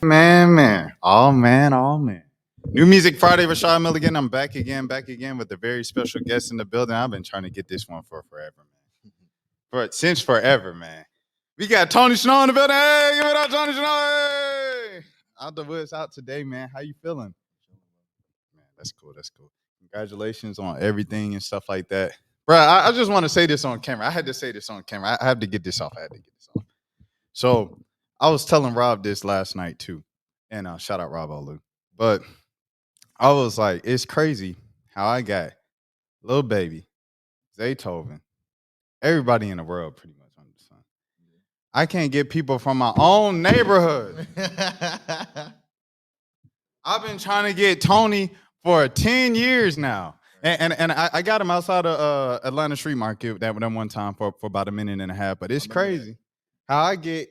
Man. All man, all man. New Music Friday, Rashad Milligan. I'm back again with a very special guest in the building. I've been trying to get this one for forever, man. Since forever, man. We got Tony Shhnow in the building. Hey, give it up, Tony Shhnow. Hey. Out the woods, out today, man. How you feeling? Man, that's cool. That's cool. Congratulations on everything and stuff like that. Bro, I just want to say this on camera. I had to say this on camera. I have to get this off. So I was telling Rob this last night too. And shout out Rob Olu. But I was like, it's crazy how I got Lil Baby, Zaytoven, everybody in the world pretty much under the sun. I can't get people from my own neighborhood. I've been trying to get Tony for 10 years now. And I got him outside of Atlanta Street Market that one time for about a minute and a half. But it's crazy how I get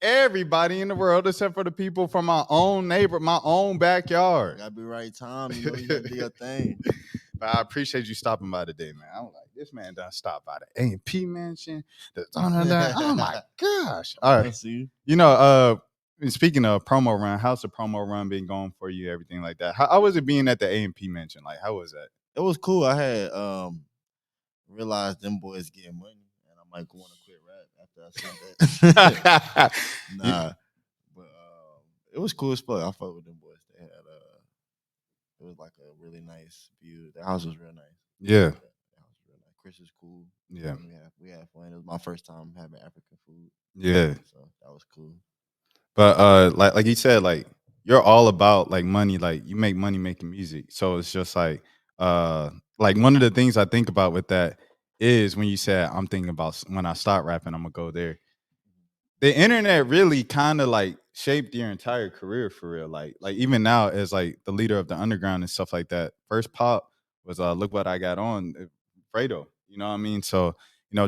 everybody in the world except for the people from my own my own backyard. Gotta be right time, you gotta do your thing. But I appreciate you stopping by today, man. I'm like, this man done stopped by the A&P mansion. Oh my gosh. All right. See. Speaking of promo run, how's the promo run been going for you? Everything like that. How was it being at the A&P mansion? Like, how was that? It was cool. I had realized them boys getting money, and I might want to quit rap after I said that. Nah, but it was cool as fuck. I fucked with them boys. They had it was like a really nice view. The house was real nice. Yeah. The house was real nice. Chris is cool. Yeah. We had fun. It was my first time having African food. Yeah. So that was cool. But like you said, like you're all about like money. Like you make money making music. So it's just like one of the things I think about with that is when you said I'm thinking about when I start rapping, I'm gonna go there. The internet really kind of like shaped your entire career for real. Like even now as like the leader of the underground and stuff like that. First pop was look what I got on Fredo. You know what I mean? So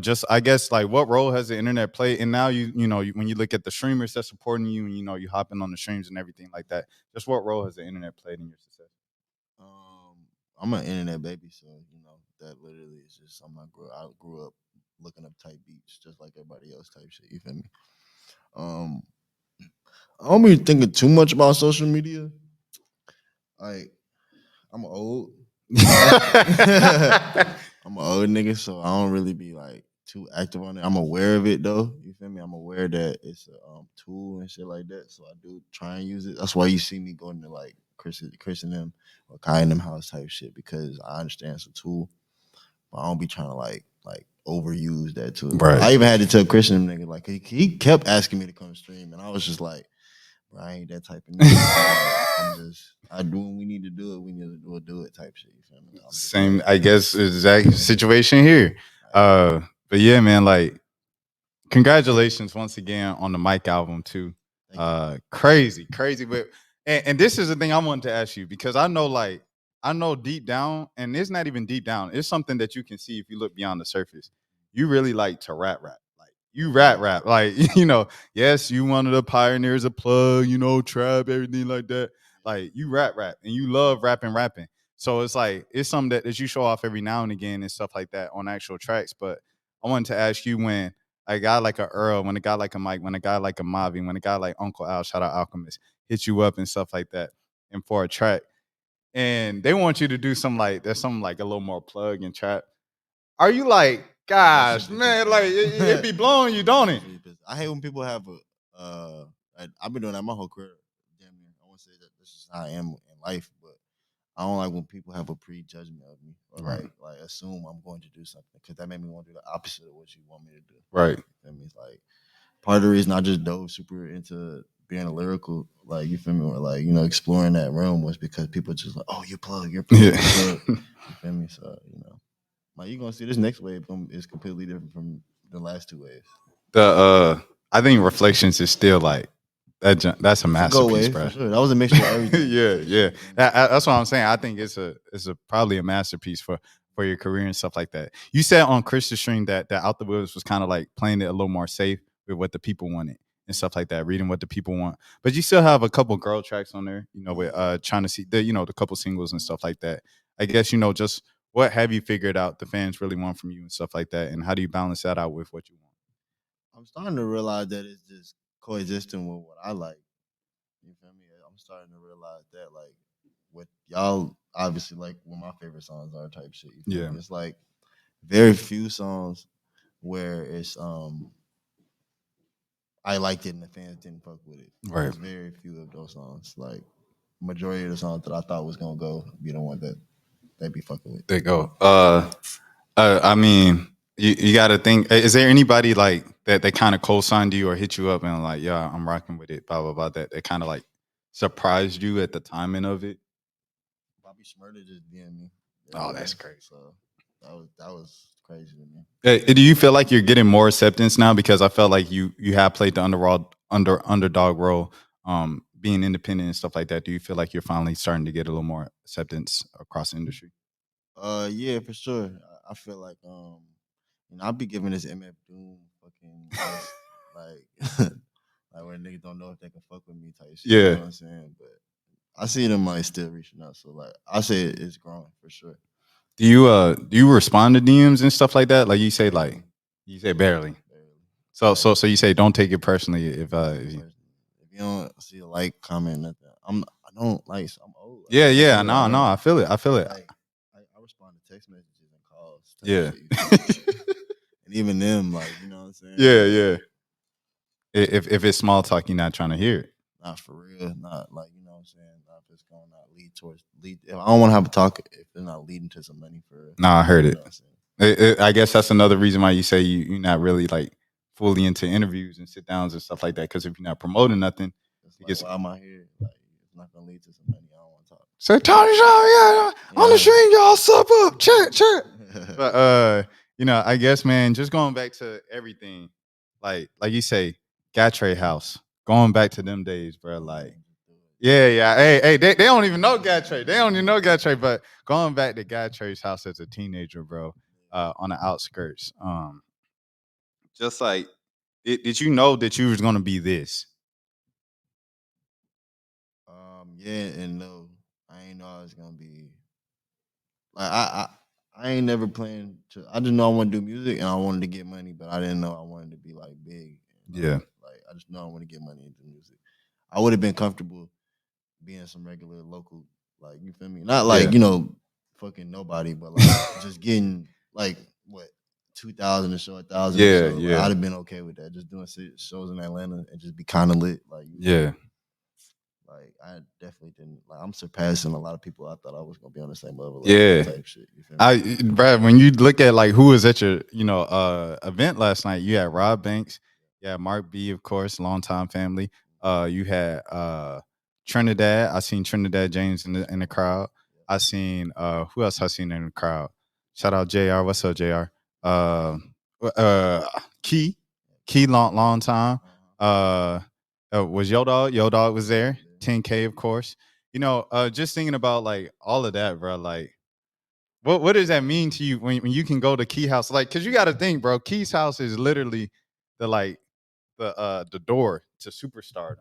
just I guess like what role has the internet played? And now when you look at the streamers that's supporting you, and you hopping on the streams and everything like that. Just what role has the internet played in your success? I'm an internet baby, so that literally is just something I grew up looking up type beats just like everybody else type shit. You feel me? I don't be thinking too much about social media. Like I'm old. I'm an old nigga, so I don't really be like too active on it. I'm aware of it though. You feel me? I'm aware that it's a tool and shit like that. So I do try and use it. That's why you see me going to like Chris and them or Kai and them house type shit, because I understand it's a tool. But I don't be trying to like overuse that tool. Right. I even had to tell Chris and them nigga, like he kept asking me to come stream, and I was just like, bro, I ain't that type of nigga. I do when we need to do it. We need to do it type shit. You feel me? Same, I guess, exact situation here. But yeah, man, like, congratulations once again on the Mike album too. Crazy. But and this is the thing I wanted to ask you, because I know deep down, and it's not even deep down. It's something that you can see if you look beyond the surface. You really like to rap. Like you rap. Like, yes, you one of the pioneers of plug, trap, everything like that. Like you rap, and you love rapping. So it's like it's something that you show off every now and again and stuff like that on actual tracks. But I wanted to ask you, when a guy like a Earl, when a guy like a Mike, when a guy like a Mavi, when a guy like Uncle Al, shout out Alchemist, hit you up and stuff like that, and for a track, and they want you to do something like a little more plug and trap. Are you like, gosh, man, like it be blowing you, don't it? I hate when people have I've been doing that my whole career. Damn near. I won't say that this is how I am in life, but I don't like when people have a prejudgment of me or like assume I'm going to do something, because that made me want to do the opposite of what you want me to do. Right. I mean, it's like part of the reason I just dove super into being a lyrical, like, you feel me, or like, exploring that realm, was because people just like, oh, you're plug. You feel me? So, like, you're gonna see this next wave is completely different from the last two waves. I think Reflections is still like that's a masterpiece, bro. Sure. That was a mixture of everything. yeah. That's what I'm saying. I think it's probably a masterpiece for your career and stuff like that. You said on Chris's stream that Out the Woods was kind of like playing it a little more safe with what the people wanted and stuff like that, reading what the people want. But you still have a couple girl tracks on there, with trying to see the couple singles and stuff like that. I guess just what have you figured out the fans really want from you and stuff like that, and how do you balance that out with what you want? I'm starting to realize that it's just coexisting with what I like. You starting to realize that like what y'all obviously like what my favorite songs are type shit. You feel Yeah. me? It's like very few songs where it's I liked it and the fans didn't fuck with it. Right. There's very few of those songs. Like majority of the songs that I thought was gonna go be the one that they be fucking with. They go. I mean, you got to think. Is there anybody like that? They kind of co-signed you or hit you up and like, yeah, I'm rocking with it. Blah blah blah. That they kind of like surprised you at the timing of it. Bobby Shmurda just DM'd me. Oh, that's crazy. So that was crazy to me. Do you feel like you're getting more acceptance now? Because I felt like you have played the underdog role, being independent and stuff like that. Do you feel like you're finally starting to get a little more acceptance across the industry? Yeah, for sure. I feel like I'll be giving this MF Doom fucking like like where niggas don't know if they can fuck with me type shit. You know Yeah. what I'm saying? But I see them like still reaching out. So like I say it's growing for sure. Do you respond to DMs and stuff like that? Like you say barely. So you say don't take it personally if you. If you don't see a like, comment, nothing. I don't like. I'm old. Like, Yeah. I No. don't- I feel it. Like I respond to text messages and calls. Type Yeah. shit, you feel me? And even them, like you know what I'm saying. Yeah. If it's small talk, you're not trying to hear it. Not for real. Not like you know what I'm saying. Not if it's gonna not lead. If I don't want to have a talk, if it's not leading to some money for real. Nah, I heard You it. know what I'm saying? I guess that's another reason why you say you're not really like fully into interviews and sit downs and stuff like that. Because if you're not promoting nothing, It's like, why am I here? Like it's not gonna lead to some money. I don't want to talk. say Tony Shaw, yeah, on the stream, y'all sub up, chat. But I guess man, just going back to everything, like you say, Gattray House, going back to them days, bro. Like, yeah. Hey, they don't even know Gattray. They don't even know Gattray. But going back to Gattray's house as a teenager, bro, on the outskirts, just like, did you know that you was gonna be this? Yeah and no. I ain't know I was gonna be like I ain't never planned to. I just know I want to do music and I wanted to get money, but I didn't know I wanted to be like big. Yeah. Like I just know I want to get money into music. I would have been comfortable being some regular local, like you feel me? Not like fucking nobody, but like just getting like what 2,000 a show, 1,000 a show. Like, I'd have been okay with that. Just doing shows in Atlanta and just be kind of lit. Like like I definitely didn't. Like I'm surpassing a lot of people I thought I was gonna be on the same level. Like, type shit. You feel me? Brad, when you look at like who was at your event last night, you had Rob Banks, you had Mark B, of course, longtime family. You had Trinidad. I seen Trinidad James in the crowd. I seen who else I seen in the crowd? Shout out JR. What's up, JR? Key, long time. Was Yo Dog? Yo Dog was there. 10K, of course. Just thinking about like all of that, bro. Like, what does that mean to you when you can go to Key House? Like, cause you got to think, bro. Key's house is literally the door to superstardom.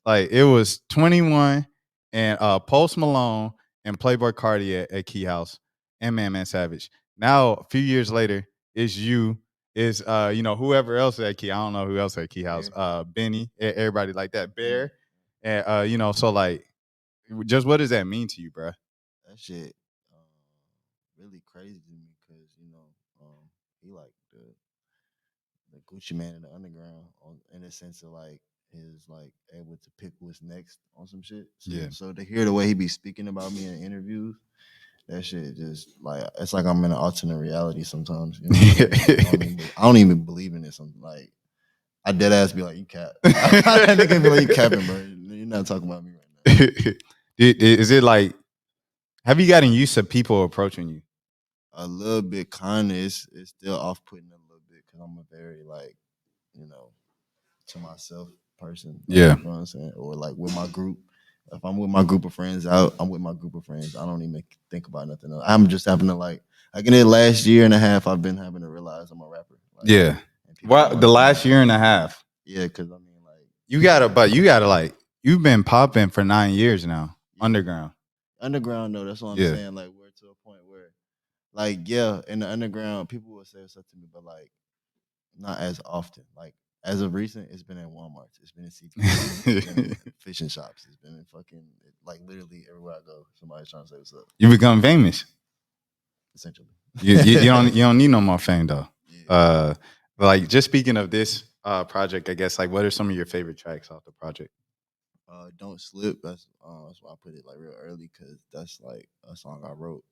Like, it was 21 and Post Malone and Playboy Cardi at Key House and Man Savage. Now, a few years later, it's you. Is whoever else at Key. I don't know who else at Key House. Benny, everybody like that. Bear, and so like, just what does that mean to you, bro? That shit really crazy to me because he like the Gucci man in the underground in the sense of like his like able to pick what's next on some shit. So to hear the way he be speaking about me in interviews, that shit just like it's like I'm in an alternate reality sometimes. You know? I don't even believe in it. Something like I dead ass be like, you cap. I nigga be like, you capping, bro. You're not talking about me right now. Is it like, have you gotten used to people approaching you? A little bit, kind of. It's still off putting a little bit because I'm a very like, to myself person. Like, Yeah. you know what I'm saying? Or like with my group. If I'm with my group of friends out, I'm with my group of friends. I don't even think about nothing else. I'm just having to like in the last year and a half, I've been having to realize I'm a rapper. Like, yeah. Well, the last year and a half. Yeah, because I mean, like you gotta like you've been popping for 9 years now. Yeah. Underground, though. That's what I'm saying. Like we're to a point where, like, in the underground, people will say stuff to me, but like not as often. Like As of recent, it's been at Walmart. It's been in CVS. It's been in fishing shops. It's been in fucking like literally everywhere I go. Somebody's trying to say what's up. You become famous. Essentially, you don't need no more fame though. Yeah. But like just speaking of this project, I guess like what are some of your favorite tracks off the project? Don't slip. That's why I put it like real early because that's like a song I wrote.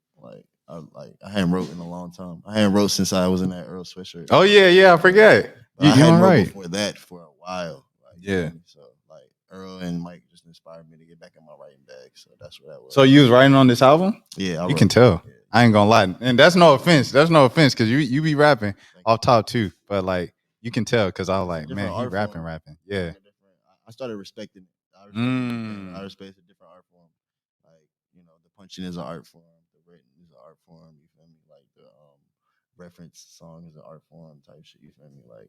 I hadn't wrote in a long time. I hadn't wrote since I was in that Earl sweatshirt. Oh yeah, I forget. I hadn't You're wrote right. before that for a while. Like, Yeah. So like Earl and Mike just inspired me to get back in my writing bag. So that's what that was. So you was writing on this album? Yeah, you can tell. Yeah. I ain't gonna lie, and that's no offense. That's no offense because you be rapping off top too, but like you can tell because I was like, man, he rapping. Yeah. I started respecting it. I respect a different art form. Like the punching is an art form. The written is an art form. You feel me? Like the reference song is an art form type shit. You feel me? Like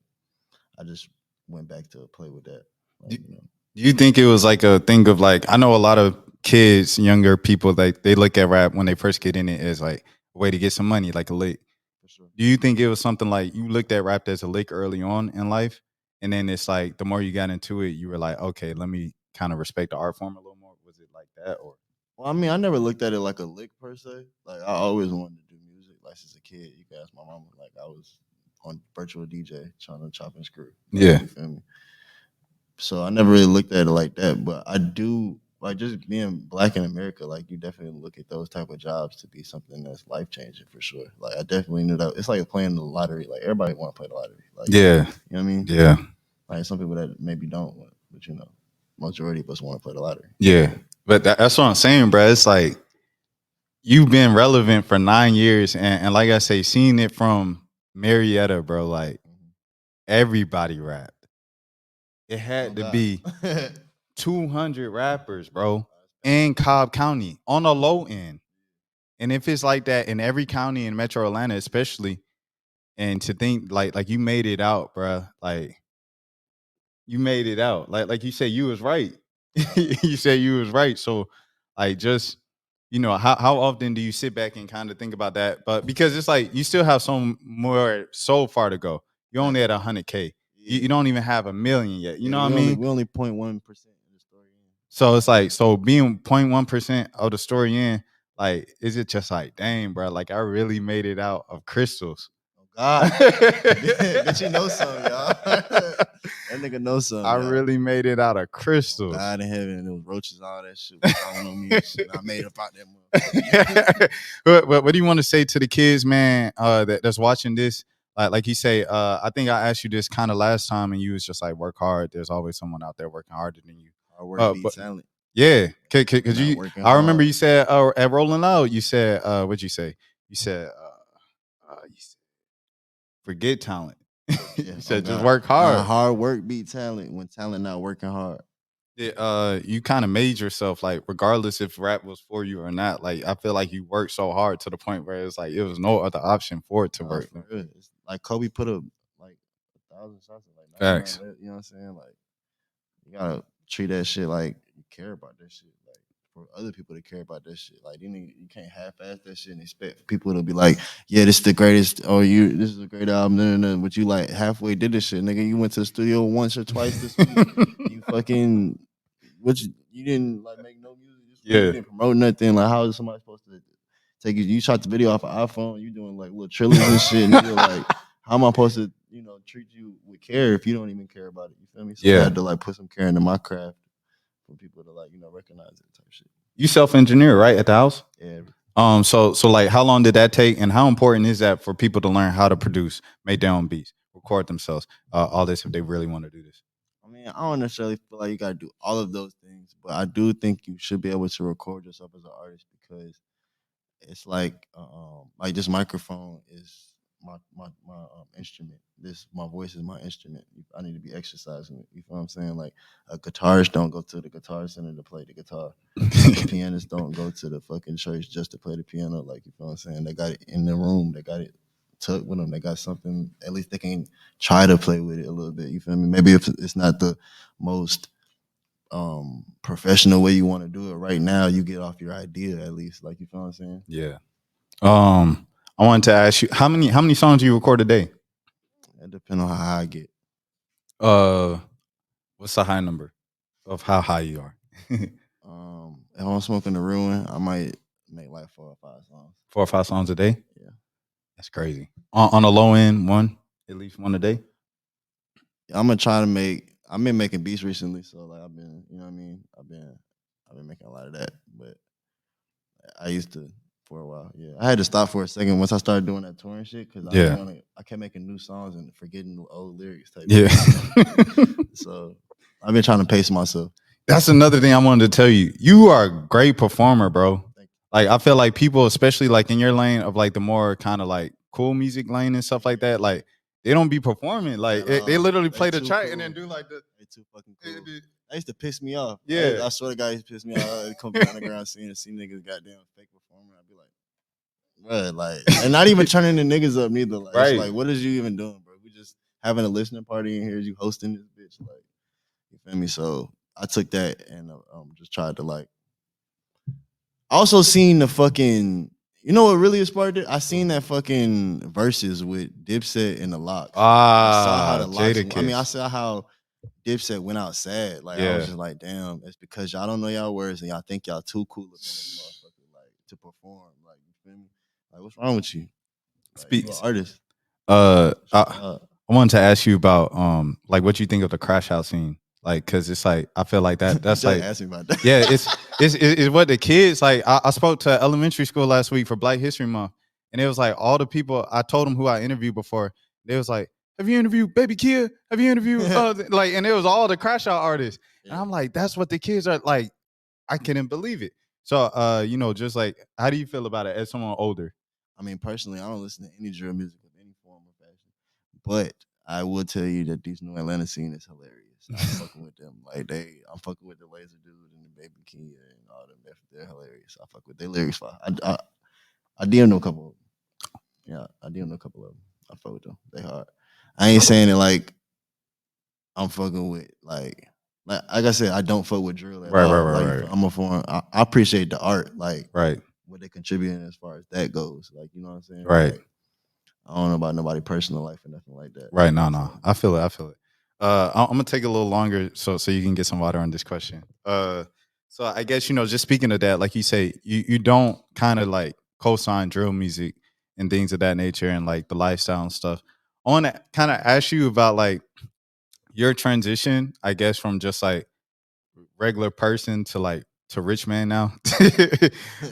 I just went back to play with that. Like, Do you think it was like a thing of like I know a lot of kids, younger people, like they look at rap when they first get in it as like a way to get some money, like a lick. For sure. Do you think it was something like you looked at rap as a lick early on in life, and then it's like the more you got into it, you were like, okay, let me kind of respect the art form a little more. Was it like that, or? Well, I mean, I never looked at it like a lick per se. Like I always wanted to do music. Like since a kid, you can ask my mama. Like I was on virtual DJ trying to chop and screw. Like, Yeah. You feel me? So I never really looked at it like that. But I do like just being black in America. Like you definitely look at those type of jobs to be something that's life changing for sure. Like I definitely knew that it's like playing the lottery. Like everybody want to play the lottery. Like Yeah. You know what I mean? Yeah. Like some people that maybe don't, but majority of us want to play the lottery. Yeah. But that's what I'm saying, bro. It's like you've been relevant for 9 years, and like I say, seeing it from Marietta, bro, like everybody rapped. It had to be 200 rappers, bro, in Cobb County on the low end. And if it's like that in every county in Metro Atlanta, especially, and to think like you made it out, bro, like you made it out. Like you said, you was right. You said you was right. So like just how often do you sit back and kind of think about that? But because it's like you still have so far to go. You're only at 100K. You don't even have 1 million yet. You know what I mean? We only 0.1% in the story. So it's like being 0.1% of the story in, like, is it just like, dang, bro, like I really made it out of crystals. God, bitch, you know something, y'all. That nigga knows something. I really made it out of crystals. God in heaven, and it was roaches, all that shit was falling on me. And I made up out that motherfucker. What do you want to say to the kids, man? That's watching this. Like you say, I think I asked you this kind of last time, and you was just like, work hard. There's always someone out there working harder than you. Hard work beats talent. Yeah, cause you. I remember you said at Rolling Loud, you said, what'd you say? You said, forget talent. You said just work hard. Hard work beat talent when talent not working hard. Yeah, you kind of made yourself, like, regardless if rap was for you or not. Like, I feel like you worked so hard to the point where it's like it was no other option for it to work. It's like Kobe put up like 1,000 shots. Like facts. You know what I'm saying? Like you gotta treat that shit like you care about that shit. Like for other people to care about that shit. Like you can't half-ass that shit and expect people to be like, yeah, this is the greatest, or this is a great album, no. But you like halfway did this shit, nigga. You went to the studio once or twice this week. You fucking you didn't like make no music this week. You didn't promote nothing. Like how is somebody supposed to take you? You shot the video off an iPhone. You doing like little trillers and shit. Nigga, like how am I supposed to treat you with care if you don't even care about it? You feel me? So I had to like put some care into my craft for people to like recognize it type shit. You self-engineer, right, at the house? Yeah. So like how long did that take, and how important is that for people to learn how to produce, make their own beats, record themselves, all this if they really want to do this? I mean, I don't necessarily feel like you gotta do all of those things, but I do think you should be able to record yourself as an artist because it's like this microphone is my instrument. My voice is my instrument. I need to be exercising it. You know what I'm saying? Like a guitarist don't go to the guitar center to play the guitar. The pianists don't go to the fucking church just to play the piano. Like you know what I'm saying? They got it in their room. They got it tucked with them. They got something. At least they can try to play with it a little bit. You feel me? Maybe if it's not the most professional way you want to do it right now, you get off your idea at least. Like you feel what I'm saying? Yeah. I wanted to ask you how many songs do you record a day? It depends on how high I get. Uh, what's the high number of how high you are? If I'm smoking the ruin, I might make like 4 or 5 songs. 4 or 5 songs a day. Yeah. That's crazy. On a low end, one at least one a day. I'm gonna try to make. I've been making beats recently, so like I've been, you know what I mean. I've been making a lot of that, but I used to for a while. Yeah, I had to stop for a second once I started doing that touring shit because I didn't Yeah, want to. I kept making new songs and forgetting the old lyrics type yeah. shit. So I've been trying to pace myself. That's another thing I wanted to tell you. You are a great performer, bro. Thank Like I feel like people, especially like in your lane of like the more kind of like cool music lane and stuff like that, like they don't be performing. you. Like At they all. literally They play the too track and then cool. do like the They too fucking cool. That used to piss me off. yeah. I swear to God, it used to piss me off. I'd come be on the ground scene and see niggas goddamn fake performing. I'd be like, bro, like, and not even turning the niggas up neither. Like, it's Right. like, what is you even doing, bro? We just having a listening party in here. You hosting this bitch, like, you feel me? So I took that and just tried to like. I also seen the fucking. You know what really inspired it? I seen that fucking verses with Dipset and the Locks. I saw how the Locks. Jada I mean, I Kiss. saw how Dipset went out sad. Like I was Yeah. just like, damn, it's because y'all don't know y'all words and y'all think y'all too cool up in this motherfucker, like to perform. Like you feel me? Like what's wrong with you? Like you an Speaks. artist. Uh, Shout I, out. I wanted to ask you about like what you think of the crash house scene, like because it's like I feel like You that's just like asked me about that. yeah, it's what the kids like. I spoke to elementary school last week for Black History Month, and it was like all the people I told them who I interviewed before. They was like, "Have you interviewed Baby Kia? Have you interviewed like?" And it was all the crash out artists, and Yeah. I'm like, "That's what the kids are like." I couldn't believe it. So, just like, how do you feel about it as someone older? I mean, personally, I don't listen to any drill music of any form or fashion. But I will tell you that these new Atlanta scene is hilarious. I'm fucking with them. Like I'm fucking with the Laser Dude and the Baby Kia and all them. They're hilarious. I fuck with their lyrics. I DM know a couple of them. Yeah, I DM know a couple of them. I fuck with them. They hard. I ain't saying it like I'm fucking with like I said, I don't fuck with drill at Right, right, all. Like right, right, I'm a foreign. I appreciate the art, like right, what they contributing as far as that goes. Like you know what I'm saying? right. But I don't know about nobody personal life or nothing like that. Right. You know No, what I'm no. saying? I feel it. I feel it. I'm gonna take a little longer so you can get some water on this question. So I guess just speaking of that, like you say, you don't kind of like co-sign drill music and things of that nature and like the lifestyle and stuff. I want to kind of ask you about like your transition, I guess, from just like regular person to like to rich man now.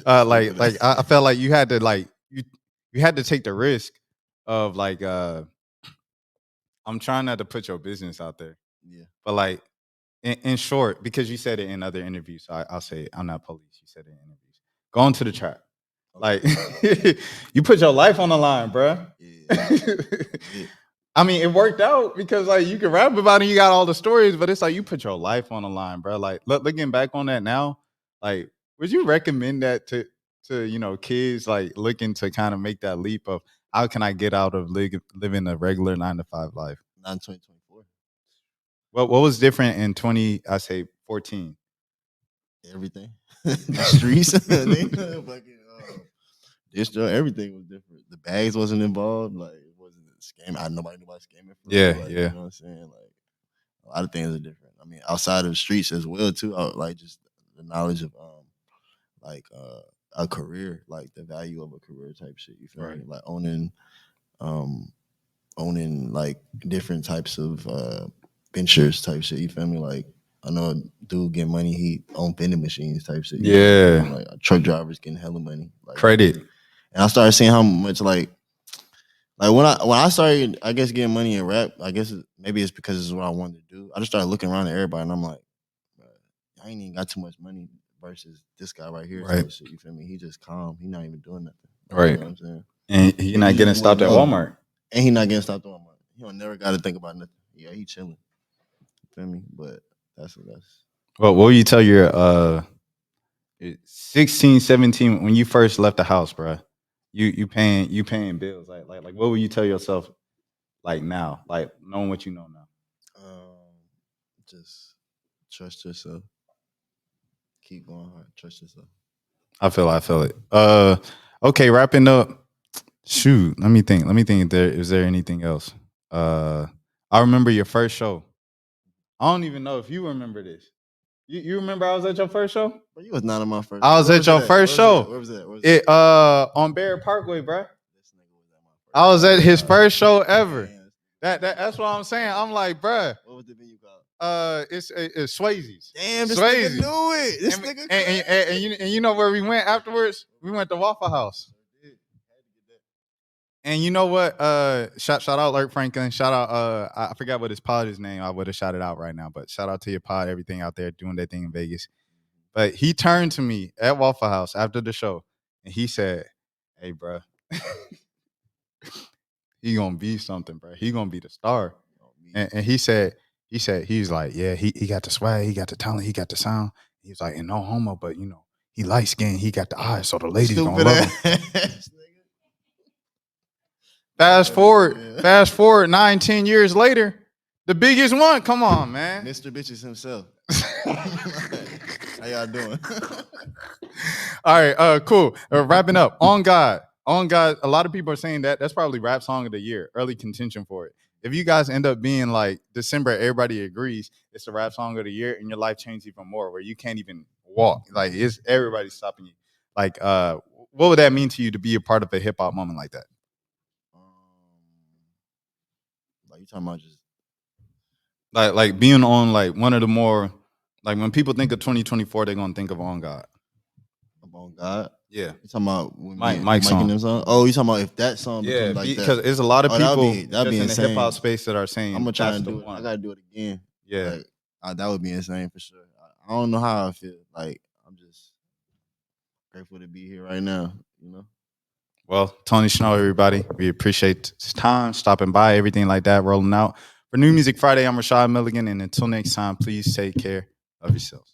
I felt like you had to like you had to take the risk of like I'm trying not to put your business out there, Yeah. but like in short, because you said it in other interviews, so I'll say it, I'm not police. You said it in interviews. Going to the trap, Okay. like you put your life on the line, bruh. Yeah. I mean, it worked out because like you can rap about it, you got all the stories, but it's like you put your life on the line, bro. Like looking back on that now, like would you recommend that to kids like looking to kind of make that leap of how can I get out of living a regular 9 to 5 life? Not in 2024. What was different in I say 14? Everything. The streets. Fucking, this everything was different. The bags wasn't involved. Like it wasn't a scam. Nobody knew about scamming for real. Yeah, Like yeah. you know what I'm saying. Like a lot of things are different. I mean, outside of the streets as well too. Like just the knowledge of like a career, like the value of a career type shit. You feel Right. me? Like um owning like different types of ventures type shit. You feel me? Like I know a dude get money, he own vending machines type shit. You feel Yeah. me? Like truck drivers getting hella money. Like Credit. and I started seeing how much like when I started, I guess getting money in rap, I guess maybe it's because it's what I wanted to do. I just started looking around at everybody, and I'm like, "Bruh, I ain't even got too much money versus this guy right here Right. type shit. You feel me? He just calm. He not even doing nothing. Like, Right. you know what I'm saying? And you're not Niggas getting just want stopped to at know, Walmart. and he not getting stopped on money. He don't never got to think about nothing. Yeah, he chilling. You feel me? But that's. Well, what will you tell your 16, 17 when you first left the house, bro? You paying bills. Like what will you tell yourself like now? Like knowing what you know now. Just trust yourself. Keep going hard. Trust yourself. I feel it. Okay, wrapping up. Shoot, let me think. Let me think if there is there anything else. I remember your first show. I don't even know if you remember this. You remember I was at your first show? But you was not on my first. I was at your first show. Where was that? It on Barrett Parkway, bro. I was at his first show ever. That's what I'm saying. I'm like, bruh. What was the venue called? It's Swayze's. Damn, this nigga knew it. This nigga. And you know where we went afterwards? We went to Waffle House. And you know what? Shout out Lurk Franklin. Shout out I forgot what his pod is name. I would have shouted out right now, but shout out to your pod, everything out there doing their thing in Vegas. But he turned to me at Waffle House after the show and he said, "Hey, bro, he gonna be something, bro. He gonna be the star." And he said, he's like, yeah, he got the swag, he got the talent, he got the sound. He's like, and no homo, but you know, he light skinned, he got the eyes, so the ladies gonna love him. Fast forward 9-10 years later, the biggest one. Come on, man. Mr. Bitches himself. How y'all doing? All right, cool. Wrapping up. On God. A lot of people are saying that's probably rap song of the year, early contention for it. If you guys end up being like December, everybody agrees it's the rap song of the year, and your life changed even more, where you can't even walk. Like it's everybody stopping you. Like, what would that mean to you to be a part of a hip hop moment like that? Like you talking about just like being on like one of the more like when people think of 2024, they're gonna think of On God. On God? Yeah. You talking about when Mike song. Them song? Oh, you talking about if that song yeah, like that? Because there's a lot of people that'd be in insane. the hip hop space that are saying I'm gonna try and do it. one. I gotta do it again. Yeah. Like, that would be insane for sure. I don't know how I feel. Like I'm just grateful to be here right now, you know. Well, Tony Shhnow, everybody. We appreciate his time, stopping by, everything like that, rolling out. For New Music Friday, I'm Rashad Milligan, and until next time, please take care of yourselves.